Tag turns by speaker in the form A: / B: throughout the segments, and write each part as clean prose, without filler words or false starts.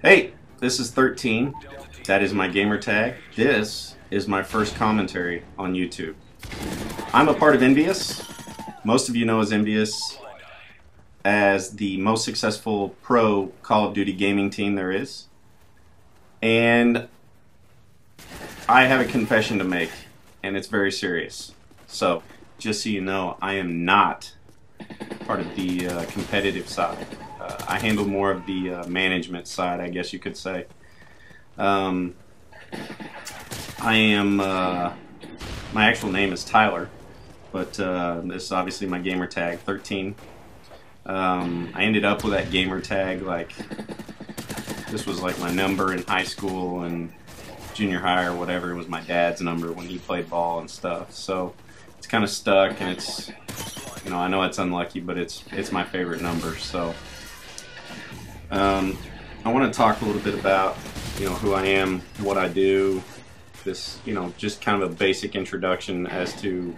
A: Hey, this is 13. That is my gamer tag. This is my first commentary on YouTube. I'm a part of Envyus. Most of you know as Envyus as the most successful pro Call of Duty gaming team there is. And I have a confession to make, and it's very serious. So, just so you know, I am not part of the competitive side. I handle more of the management side, I guess you could say. I am, my actual name is Tyler, but this is obviously my gamer tag, 13. I ended up with that gamer tag, like, this was like my number in high school and junior high or whatever. It was my dad's number when he played ball and stuff. So it's kind of stuck, and it's, you know, I know it's unlucky, but it's my favorite number. So I want to talk a little bit about, you know, who I am, what I do, this, you know, just kind of a basic introduction as to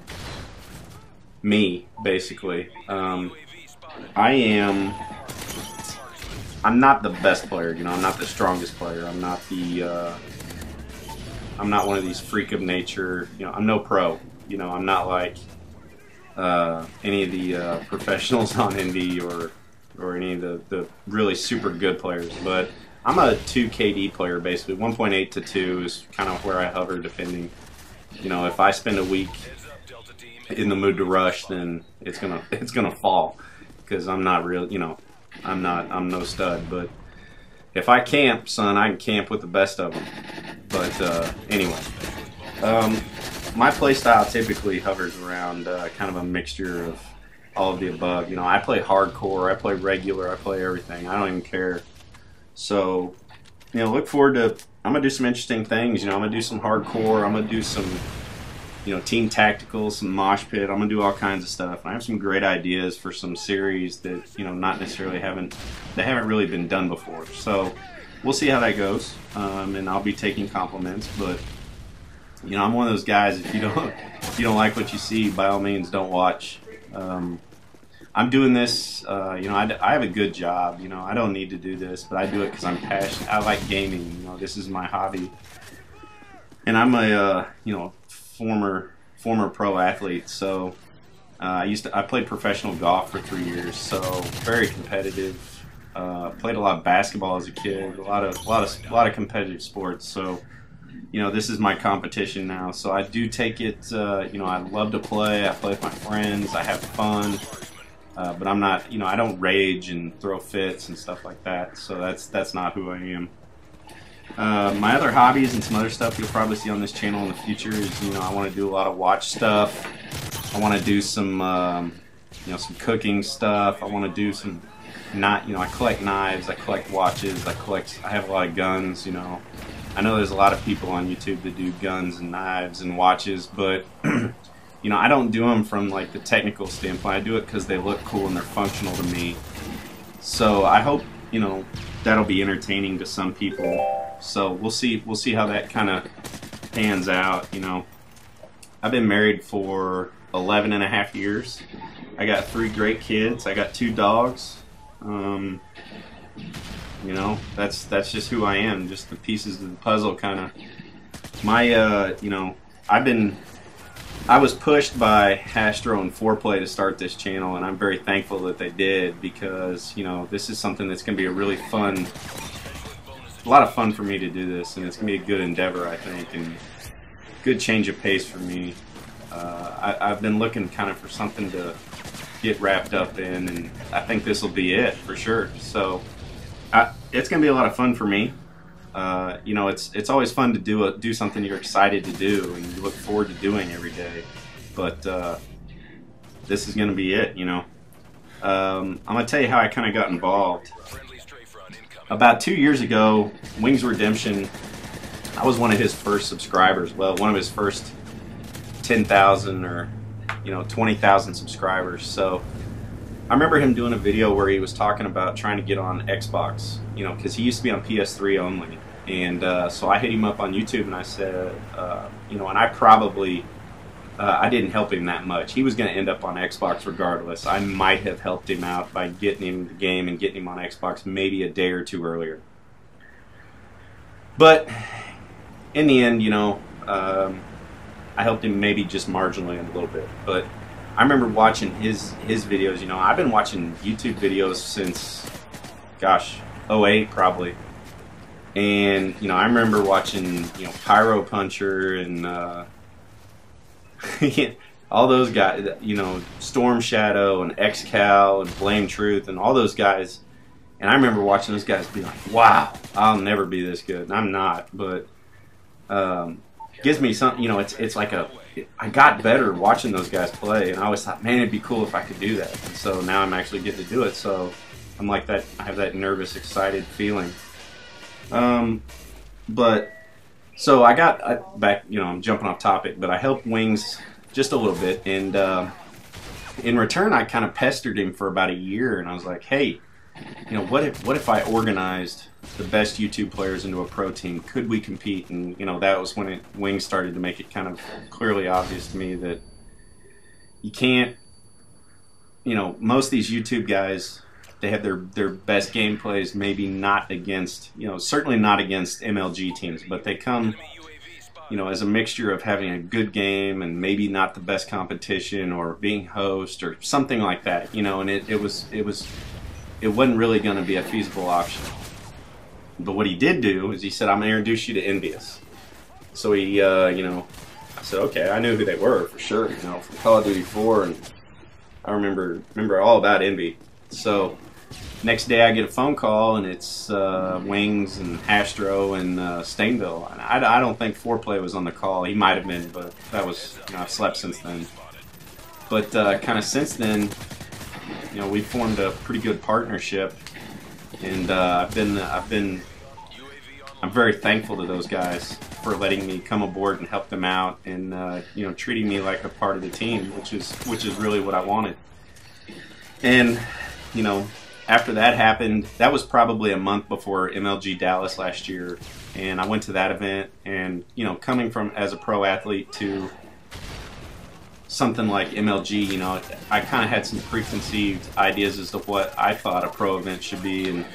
A: me, basically. I'm not the best player, you know, I'm not the strongest player, I'm not one of these freak of nature, you know, I'm no pro, you know, I'm not like any of the professionals on Envy or any of the really super good players, but I'm a 2 KD player basically. 1.8 to 2 is kind of where I hover, depending. You know, if I spend a week in the mood to rush, then it's gonna fall, because I'm not real, you know, I'm no stud. But if I camp, son, I can camp with the best of them. But anyway, my play style typically hovers around kind of a mixture of all of the above. You know, I play hardcore, I play regular, I play everything. I don't even care. So, you know, look forward to, I'm going to do some interesting things. You know, I'm going to do some hardcore, I'm going to do some, you know, team tactical, some mosh pit. I'm going to do all kinds of stuff. I have some great ideas for some series that, you know, not necessarily haven't really been done before. So, we'll see how that goes. And I'll be taking compliments, but, you know, I'm one of those guys, if you don't like what you see, by all means, don't watch. I'm doing this, you know, I have a good job, you know, I don't need to do this, but I do it because I'm passionate. I like gaming, you know, this is my hobby. And I'm a, you know, former pro athlete, so I played professional golf for 3 years, so very competitive. Played a lot of basketball as a kid, a lot of competitive sports, so, you know, this is my competition now, so I do take it, you know, I love to play, I play with my friends, I have fun. But I'm not, you know, I don't rage and throw fits and stuff like that, so that's not who I am. My other hobbies and some other stuff you'll probably see on this channel in the future is, you know, I want to do a lot of watch stuff. I want to do some, you know, some cooking stuff. I want to do some, you know, I collect knives, I collect watches, I have a lot of guns, you know. I know there's a lot of people on YouTube that do guns and knives and watches, but you know, I don't do them from like the technical standpoint. I do it because they look cool and they're functional to me. So I hope, you know, that'll be entertaining to some people. So we'll see how that kind of pans out. You know, I've been married for 11.5 years. I got 3 great kids. I got 2 dogs. You know, that's just who I am. Just the pieces of the puzzle, kind of. You know, I was pushed by Astro and Foreplay to start this channel, and I'm very thankful that they did, because, you know, this is something that's going to be a lot of fun for me to do this, and it's going to be a good endeavor, I think, and good change of pace for me. I've been looking kind of for something to get wrapped up in, and I think this will be it for sure. So it's going to be a lot of fun for me. You know, it's always fun to do something you're excited to do and you look forward to doing every day. But this is going to be it, you know. I'm going to tell you how I kind of got involved. About 2 years ago, Wings Redemption, I was one of his first subscribers. Well, one of his first 10,000 or, you know, 20,000 subscribers. So I remember him doing a video where he was talking about trying to get on Xbox, you know, because he used to be on PS3 only. And so I hit him up on YouTube and I said, you know, and I didn't help him that much. He was going to end up on Xbox regardless. I might have helped him out by getting him the game and getting him on Xbox maybe a day or two earlier. But in the end, you know, I helped him maybe just marginally a little bit. But I remember watching his videos. You know, I've been watching YouTube videos since, gosh, '08 probably. And you know, I remember watching, you know, Pyro Puncher and all those guys. You know, Storm Shadow and XCal and Blame Truth and all those guys. And I remember watching those guys be like, "Wow, I'll never be this good." And I'm not, but gives me something. You know, it's like I got better watching those guys play, and I always thought, man, it'd be cool if I could do that. And so now I'm actually getting to do it. So I'm like that. I have that nervous, excited feeling. But so I got back. You know, I'm jumping off topic, but I helped Wings just a little bit, and in return, I kind of pestered him for about a year, and I was like, hey, you know, what if I organized the best YouTube players into a pro team? Could we compete? And you know, that was when Wings started to make it kind of clearly obvious to me that you can't. You know, most of these YouTube guys, they have their best gameplays maybe not against, you know, certainly not against MLG teams, but they come, you know, as a mixture of having a good game and maybe not the best competition or being host or something like that, you know, and it wasn't really going to be a feasible option. But what he did do is he said, I'm going to introduce you to Envyus. So he, you know, I said, okay, I knew who they were for sure, you know, from Call of Duty 4, and I remember all about Envy. So next day I get a phone call, and it's Wings and Astro and Stainville. And I don't think Foreplay was on the call. He might have been, but that was, you know, I've slept since then. But kind of since then, you know, we formed a pretty good partnership, and I'm very thankful to those guys for letting me come aboard and help them out, and you know, treating me like a part of the team, which is really what I wanted. And you know, after that happened, that was probably a month before MLG Dallas last year, and I went to that event, and you know, coming from as a pro athlete to something like MLG, you know, I kind of had some preconceived ideas as to what I thought a pro event should be, and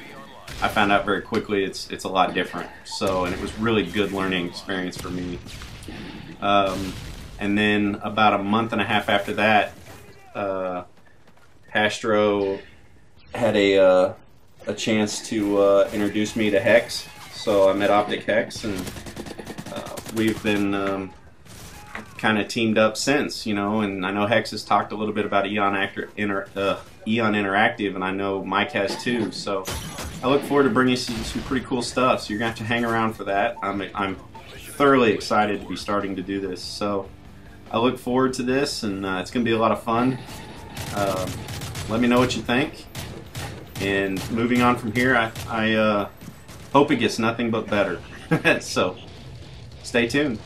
A: I found out very quickly it's a lot different. So, and it was really good learning experience for me. And then about a month and a half after that, Astro had a chance to introduce me to Hex. So I met Optic Hex, and we've been kind of teamed up since, you know. And I know Hex has talked a little bit about Eon Interactive, and I know Mike has too. So I look forward to bringing you some pretty cool stuff. So you're gonna have to hang around for that. I'm thoroughly excited to be starting to do this. So I look forward to this, and it's gonna be a lot of fun. Let me know what you think. And moving on from here, I hope it gets nothing but better. So stay tuned.